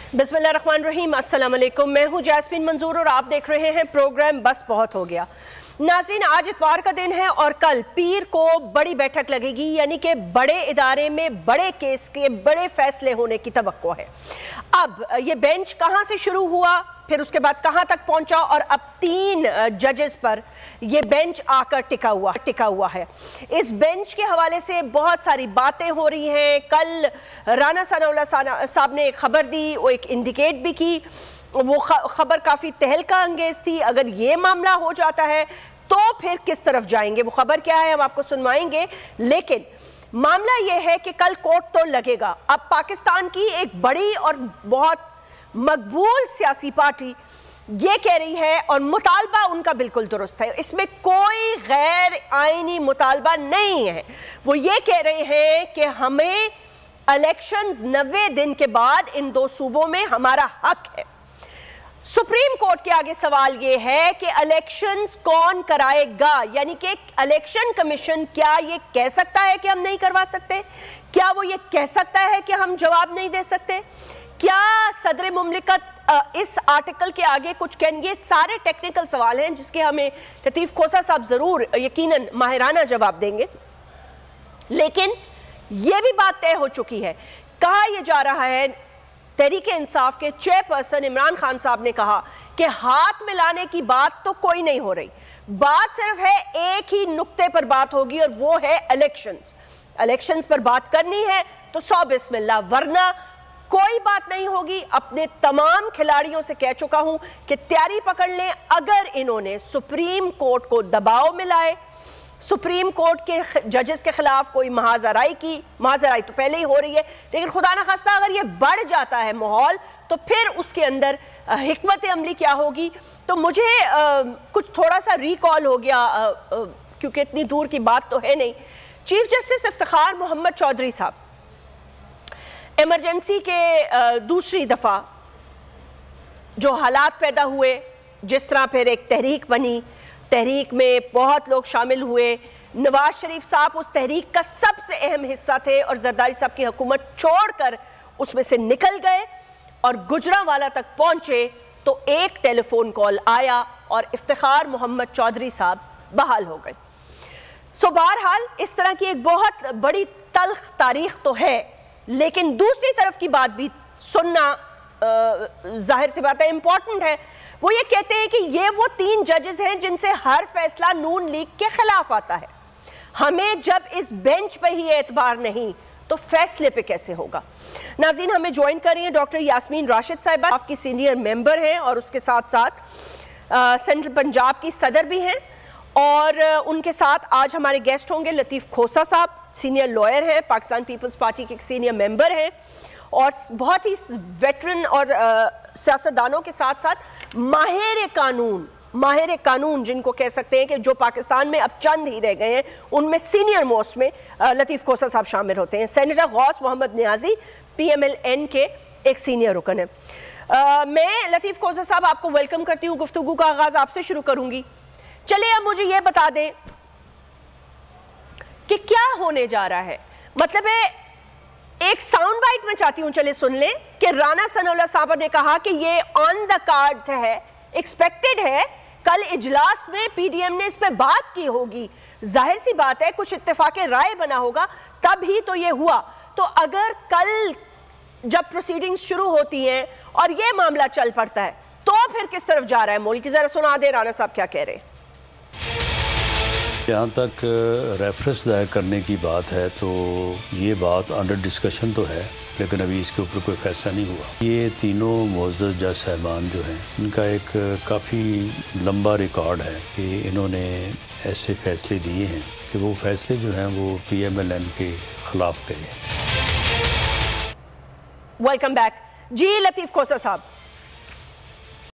बिस्मिल्लाहिर्रहमानिर्रहीम, अस्सलाम वालेकुम। मैं हूँ जैस्मीन मंजूर और आप देख रहे हैं प्रोग्राम बस बहुत हो गया। नाज़रीन, आज इतवार का दिन है और कल पीर को बड़ी बैठक लगेगी, यानी कि बड़े इदारे में बड़े केस के बड़े फैसले होने की तवक्को है। अब ये बेंच कहाँ से शुरू हुआ, फिर उसके बाद कहाँ तक पहुँचा और अब 3 जजेस पर ये बेंच आकर टिका हुआ है। इस बेंच के हवाले से बहुत सारी बातें हो रही हैं। कल राना सनाउल्लाह साहब ने एक खबर दी, वो एक इंडिकेट भी की, वो खबर काफ़ी तहलका अंगेज थी। अगर ये मामला हो जाता है तो फिर किस तरफ जाएंगे, वो खबर क्या है हम आपको सुनवाएंगे। लेकिन मामला ये है कि कल कोर्ट तो लगेगा। अब पाकिस्तान की एक बड़ी और बहुत मकबूल सियासी पार्टी ये कह रही है, और मुतालबा उनका बिल्कुल दुरुस्त है, इसमें कोई गैर आईनी मुतालबा नहीं है। वो ये कह रहे हैं कि हमें इलेक्शंस 90 दिन के बाद इन 2 सूबों में हमारा हक है। सुप्रीम कोर्ट के आगे सवाल ये है कि इलेक्शंस कौन कराएगा, यानी कि इलेक्शन कमीशन क्या ये कह सकता है कि हम नहीं करवा सकते? क्या वो ये कह सकता है कि हम जवाब नहीं दे सकते? क्या सदर मुमलिकत इस आर्टिकल के आगे कुछ कहेंगे? सारे टेक्निकल सवाल हैं जिसके हमें लतीफ़ खोसा साहब ज़रूर यकीनन माहिराना जवाब देंगे। लेकिन यह भी बात तय हो चुकी है, कहा यह जा रहा है, तहरीक इंसाफ के चेयरपर्सन इमरान खान साहब ने कहा कि हाथ मिलाने की बात तो कोई नहीं हो रही, बात सिर्फ है एक ही नुक्ते पर बात होगी और वो है इलेक्शंस पर बात करनी है तो 100 बिस्मिल्लाह, वरना कोई बात नहीं होगी। अपने तमाम खिलाड़ियों से कह चुका हूं कि तैयारी पकड़ लें। अगर इन्होंने सुप्रीम कोर्ट को दबाव मिलाए, सुप्रीम कोर्ट के जजेस के खिलाफ कोई महाजराई तो पहले ही हो रही है, लेकिन खुदा न खास्ता अगर ये बढ़ जाता है माहौल तो फिर उसके अंदर हिकमत अमली क्या होगी। तो मुझे कुछ थोड़ा सा रिकॉल हो गया, क्योंकि इतनी दूर की बात तो है नहीं। चीफ जस्टिस इफ्तिखार मोहम्मद चौधरी साहब इमरजेंसी के दूसरी दफ़ा जो हालात पैदा हुए, जिस तरह फिर एक तहरीक बनी, तहरीक में बहुत लोग शामिल हुए, नवाज शरीफ साहब उस तहरीक का सबसे अहम हिस्सा थे और जरदारी साहब की हुकूमत छोड़कर उसमें से निकल गए और गुजरांवाला तक पहुंचे तो एक टेलीफोन कॉल आया और इफ्तिखार मोहम्मद चौधरी साहब बहाल हो गए। सो बहरहाल इस तरह की एक बहुत बड़ी तल्ख तारीख तो है, लेकिन दूसरी तरफ की बात भी सुनना जाहिर सी बात है इंपॉर्टेंट है। वो ये कहते हैं कि ये वो 3 जजेस हैं जिनसे हर फैसला नून लीग के खिलाफ आता है। हमें जब इस बेंच पे ही एतबार नहीं तो फैसले पे कैसे होगा। नाज़रीन, हमें ज्वाइन कर रही हैं डॉक्टर यास्मीन राशिद साहिबा, आपकी सीनियर मेंबर हैं और उसके साथ साथ सेंट्रल पंजाब की सदर भी हैं, और उनके साथ आज हमारे गेस्ट होंगे लतीफ़ खोसा साहब, सीनियर लॉयर हैं, पाकिस्तान पीपल्स पार्टी के सीनियर मेंबर हैं और बहुत ही वेटरन और सियासतदानों के साथ साथ माहिर कानून जिनको कह सकते हैं कि जो पाकिस्तान में अब चंद ही रह गए हैं, उनमें सीनियर मोस्ट में लतीफ़ खोसा साहब शामिल होते हैं। सेनेटर गौस मोहम्मद नियाजी PMLN के एक सीनियर रुकन है। मैं लतीफ़ खोसा साहब आपको वेलकम करती हूँ। गुफ्तगू का आगाज़ आपसे शुरू करूँगी। चलिए अब मुझे ये बता दें कि क्या होने जा रहा है। मतलब है, एक साउंड बाइट में चाहती हूं चले सुन लें कि राना सनाउल्लाह साहब ने कहा कि ये ऑन द कार्ड्स है, एक्सपेक्टेड है, कल इजलास में PDM ने इस पे बात की होगी। जाहिर सी बात है कुछ इत्तेफाक राय बना होगा तब ही तो ये हुआ। तो अगर कल जब प्रोसीडिंग्स शुरू होती हैं और ये मामला चल पड़ता है तो फिर किस तरफ जा रहा है मुल्क? जरा सुना दे राना साहब क्या कह रहे हैं। जहाँ तक रेफरेंस दायर करने की बात है तो ये बात अंडर डिस्कशन तो है, लेकिन अभी इसके ऊपर कोई फैसला नहीं हुआ। ये तीनों मुअज़्ज़ज़ जज साहिबान जो हैं, इनका एक काफ़ी लंबा रिकॉर्ड है कि इन्होंने ऐसे फैसले दिए हैं कि वो फैसले जो हैं वो PMLN के ख़िलाफ़ गए हैं। वेलकम बैक जी लतीफ़ खोसा साहब।